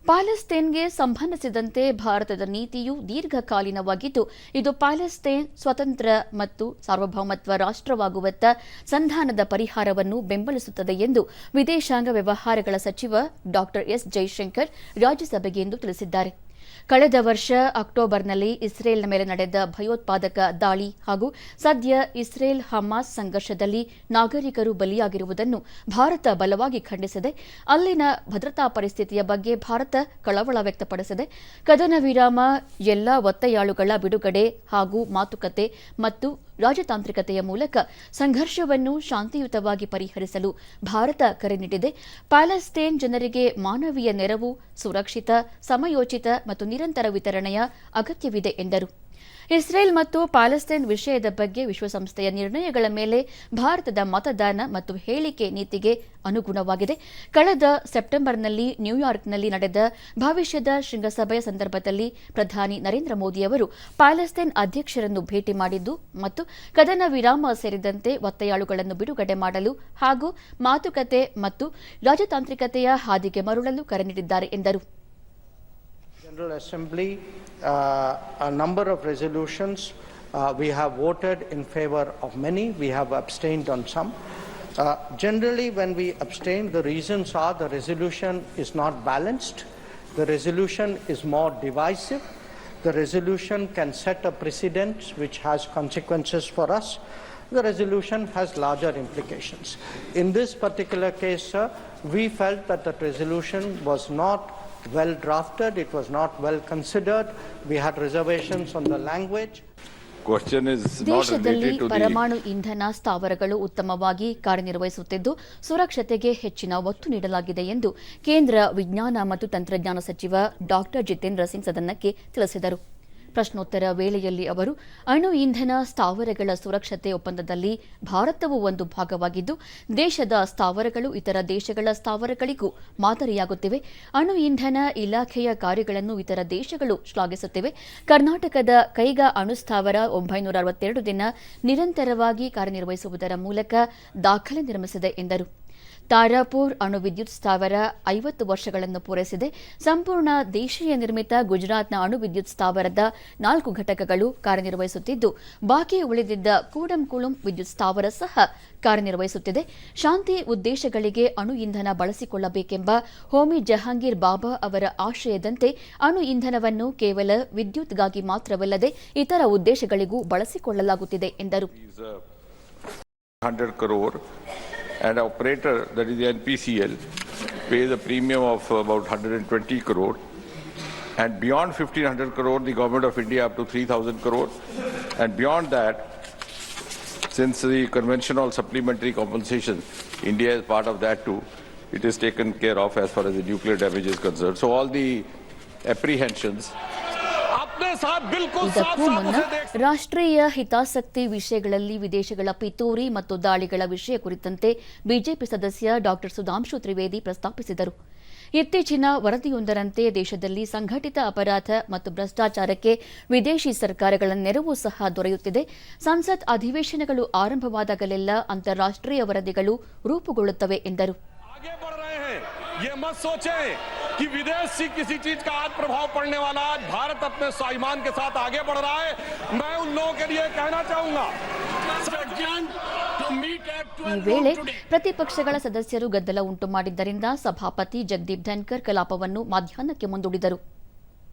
ಪ್ಯಾಲೆಸ್ತೇನ್ಗೆ ಸಂಬಂಧಿಸಿದಂತೆ ಭಾರತದ ನೀತಿಯು ದೀರ್ಘಕಾಲೀನವಾಗಿದ್ದು, ಇದು ಪ್ಯಾಲೆಸ್ತೇನ್ ಸ್ವತಂತ್ರ ಮತ್ತು ಸಾರ್ವಭೌಮತ್ವ ರಾಷ್ಟ್ರವಾಗುವತ್ತ ಸಂಧಾನದ ಪರಿಹಾರವನ್ನು ಬೆಂಬಲಿಸುತ್ತದೆ ಎಂದು ವಿದೇಶಾಂಗ ವ್ಯವಹಾರಗಳ ಸಚಿವ ಡಾ ಎಸ್ ಜೈಶಂಕರ್ ರಾಜ್ಯಸಭೆಗೆ ಇಂದು ತಿಳಿಸಿದ್ದಾರೆ. ಕಳೆದ ವರ್ಷ ಅಕ್ಟೋಬರ್ನಲ್ಲಿ ಇಸ್ರೇಲ್ನ ಮೇಲೆ ನಡೆದ ಭಯೋತ್ಪಾದಕ ದಾಳಿ ಹಾಗೂ ಸದ್ಯ ಇಸ್ರೇಲ್ ಹಮಾಸ್ ಸಂಘರ್ಷದಲ್ಲಿ ನಾಗರಿಕರು ಬಲಿಯಾಗಿರುವುದನ್ನು ಭಾರತ ಬಲವಾಗಿ ಖಂಡಿಸಿದೆ. ಅಲ್ಲಿನ ಭದ್ರತಾ ಪರಿಸ್ಥಿತಿಯ ಬಗ್ಗೆ ಭಾರತ ಕಳವಳ ವ್ಯಕ್ತಪಡಿಸಿದೆ. ಕದನ ವಿರಾಮ, ಎಲ್ಲಾ ಒತ್ತೆಯಾಳುಗಳ ಬಿಡುಗಡೆ ಹಾಗೂ ಮಾತುಕತೆ ಮತ್ತು ರಾಜತಾಂತ್ರಿಕತೆಯ ಮೂಲಕ ಸಂಘರ್ಷವನ್ನು ಶಾಂತಿಯುತವಾಗಿ ಪರಿಹರಿಸಲು ಭಾರತ ಕರೆ ನೀಡಿದೆ. ಪ್ಯಾಲೆಸ್ತೇನ್ ಜನರಿಗೆ ಮಾನವೀಯ ನೆರವು, ಸುರಕ್ಷಿತ, ಸಮಯೋಚಿತ ಮತ್ತು ನಿರಂತರ ವಿತರಣೆಯ ಅಗತ್ಯವಿದೆ ಎಂದರು. ಇಸ್ರೇಲ್ ಮತ್ತು ಪ್ಯಾಲೆಸ್ತೇನ್ ವಿಷಯದ ಬಗ್ಗೆ ವಿಶ್ವಸಂಸ್ಥೆಯ ನಿರ್ಣಯಗಳ ಮೇಲೆ ಭಾರತದ ಮತದಾನ ಮತ್ತು ಹೇಳಿಕೆ ನೀತಿಗೆ ಅನುಗುಣವಾಗಿದೆ. ಕಳೆದ ಸೆಪ್ಟೆಂಬರ್ನಲ್ಲಿ ನ್ಯೂಯಾರ್ಕ್ನಲ್ಲಿ ನಡೆದ ಭವಿಷ್ಯದ ಶೃಂಗಸಭೆಯ ಸಂದರ್ಭದಲ್ಲಿ ಪ್ರಧಾನಿ ನರೇಂದ್ರ ಮೋದಿ ಅವರು ಪ್ಯಾಲೆಸ್ತೇನ್ ಅಧ್ಯಕ್ಷರನ್ನು ಭೇಟಿ ಮಾಡಿದ್ದು ಮತ್ತು ಕದನ ವಿರಾಮ ಸೇರಿದಂತೆ ಒತ್ತೆಯಾಳುಗಳನ್ನು ಬಿಡುಗಡೆ ಮಾಡಲು ಹಾಗೂ ಮಾತುಕತೆ ಮತ್ತು ರಾಜತಾಂತ್ರಿಕತೆಯ ಹಾದಿಗೆ ಮರಳಲು ಕರೆ ನೀಡಿದ್ದಾರೆ ಎಂದರು. General Assembly, a number of resolutions. We have voted in favor of many. We have abstained on some. Generally, when we abstain, the reasons are the resolution is not balanced. The resolution is more divisive. The resolution can set a precedent which has consequences for us. The resolution has larger implications. In this particular case, sir, we felt that the resolution was not well drafted, it was not well considered, we had reservations on the language. ದೇಶದಲ್ಲಿ ಪರಮಾಣು ಇಂಧನ ಸ್ಥಾವರಗಳು ಉತ್ತಮವಾಗಿ ಕಾರ್ಯನಿರ್ವಹಿಸುತ್ತಿದ್ದು, ಸುರಕ್ಷತೆಗೆ ಹೆಚ್ಚಿನ ಒತ್ತು ನೀಡಲಾಗಿದೆ ಎಂದು ಕೇಂದ್ರ ವಿಜ್ಞಾನ ಮತ್ತು ತಂತ್ರಜ್ಞಾನ ಸಚಿವ ಡಾ ಜಿತೇಂದ್ರ ಸಿಂಗ್ ಸದನಕ್ಕೆ ತಿಳಿಸಿದರು. ಪ್ರಶ್ನೋತ್ತರ ವೇಳೆಯಲ್ಲಿ ಅವರು ಅಣು ಇಂಧನ ಸ್ಥಾವರಗಳ ಸುರಕ್ಷತೆ ಒಪ್ಪಂದದಲ್ಲಿ ಭಾರತವು ಒಂದು ಭಾಗವಾಗಿದ್ದು, ದೇಶದ ಸ್ಥಾವರಗಳು ಇತರ ದೇಶಗಳ ಸ್ಥಾವರಗಳಿಗೂ ಮಾದರಿಯಾಗುತ್ತಿವೆ. ಅಣು ಇಂಧನ ಇಲಾಖೆಯ ಕಾರ್ಯಗಳನ್ನು ಇತರ ದೇಶಗಳು ಶ್ಲಾಘಿಸುತ್ತಿವೆ. ಕರ್ನಾಟಕದ ಕೈಗಾ ಅಣು ಸ್ಥಾವರ 962 ದಿನ ನಿರಂತರವಾಗಿ ಕಾರ್ಯನಿರ್ವಹಿಸುವುದರ ಮೂಲಕ ದಾಖಲೆ ನಿರ್ಮಿಸಿದೆ ಎಂದರು. ತಾರಾಪುರ್ ಅಣು ವಿದ್ಯುತ್ ಸ್ಥಾವರ 50 ವರ್ಷಗಳನ್ನು ಪೂರೈಸಿದೆ. ಸಂಪೂರ್ಣ ದೇಶೀಯ ನಿರ್ಮಿತ ಗುಜರಾತ್ನ ಅಣು ವಿದ್ಯುತ್ ಸ್ಥಾವರದ 4 ಘಟಕಗಳು ಕಾರ್ಯನಿರ್ವಹಿಸುತ್ತಿದ್ದು, ಬಾಕಿ ಉಳಿದಿದ್ದ ಕೂಡಂಕುಳುಂ ವಿದ್ಯುತ್ ಸ್ಥಾವರ ಸಹ ಕಾರ್ಯನಿರ್ವಹಿಸುತ್ತಿದೆ. ಶಾಂತಿ ಉದ್ದೇಶಗಳಿಗೆ ಅಣು ಇಂಧನ ಬಳಸಿಕೊಳ್ಳಬೇಕೆಂಬ ಹೋಮಿ ಜಹಾಂಗೀರ್ ಬಾಬಾ ಅವರ ಆಶಯದಂತೆ ಅಣು ಇಂಧನವನ್ನು ಕೇವಲ ವಿದ್ಯುತ್ಗಾಗಿ ಮಾತ್ರವಲ್ಲದೆ ಇತರ ಉದ್ದೇಶಗಳಿಗೂ ಬಳಸಿಕೊಳ್ಳಲಾಗುತ್ತಿದೆ ಎಂದರು. And operator, that is the NPCL, pays a premium of about 120 crore. And beyond 1,500 crore, the Government of India up to 3,000 crore. And beyond that, since the conventional supplementary compensation, India is part of that too, it is taken care of as far as the nuclear damage is concerned. So all the apprehensions. ಇದಕ್ಕೂ ಮುನ್ನ ರಾಷ್ಟ್ರೀಯ ಹಿತಾಸಕ್ತಿ ವಿಷಯಗಳಲ್ಲಿ ವಿದೇಶಗಳ ಪಿತೂರಿ ಮತ್ತು ದಾಳಿಗಳ ವಿಷಯ ಕುರಿತಂತೆ ಬಿಜೆಪಿ ಸದಸ್ಯ ಡಾ ಸುಧಾಂಶು ತ್ರಿವೇದಿ ಪ್ರಸ್ತಾಪಿಸಿದರು. ಇತ್ತೀಚಿನ ವರದಿಯೊಂದರಂತೆ ದೇಶದಲ್ಲಿ ಸಂಘಟಿತ ಅಪರಾಧ ಮತ್ತು ಭ್ರಷ್ಟಾಚಾರಕ್ಕೆ ವಿದೇಶಿ ಸರ್ಕಾರಗಳ ನೆರವು ಸಹ ದೊರೆಯುತ್ತಿದೆ. ಸಂಸತ್ ಅಧಿವೇಶನಗಳು ಆರಂಭವಾದಾಗಲೆಲ್ಲ ಅಂತಾರಾಷ್ಟ್ರೀಯ ವರದಿಗಳು ರೂಪುಗೊಳ್ಳುತ್ತವೆ ಎಂದರು. ये मत सोचें कि विदेश से किसी चीज का आज प्रभाव पड़ने वाला है. भारत अपने स्वाभिमान के साथ आगे बढ़ रहा है. मैं उन लोगों के लिए कहना चाहूंगा. ಈ ವೇಳೆ ಪ್ರತಿಪಕ್ಷಗಳ ಸದಸ್ಯರು ಗದ್ದಲ ಉಂಟು ಮಾಡಿದ್ದರಿಂದ ಸಭಾಪತಿ ಜಗದೀಪ್ ಧನ್ಕರ್ ಕಲಾಪವನ್ನು ಮಧ್ಯಾಹ್ನಕ್ಕೆ ಮುಂದೂಡಿದರು.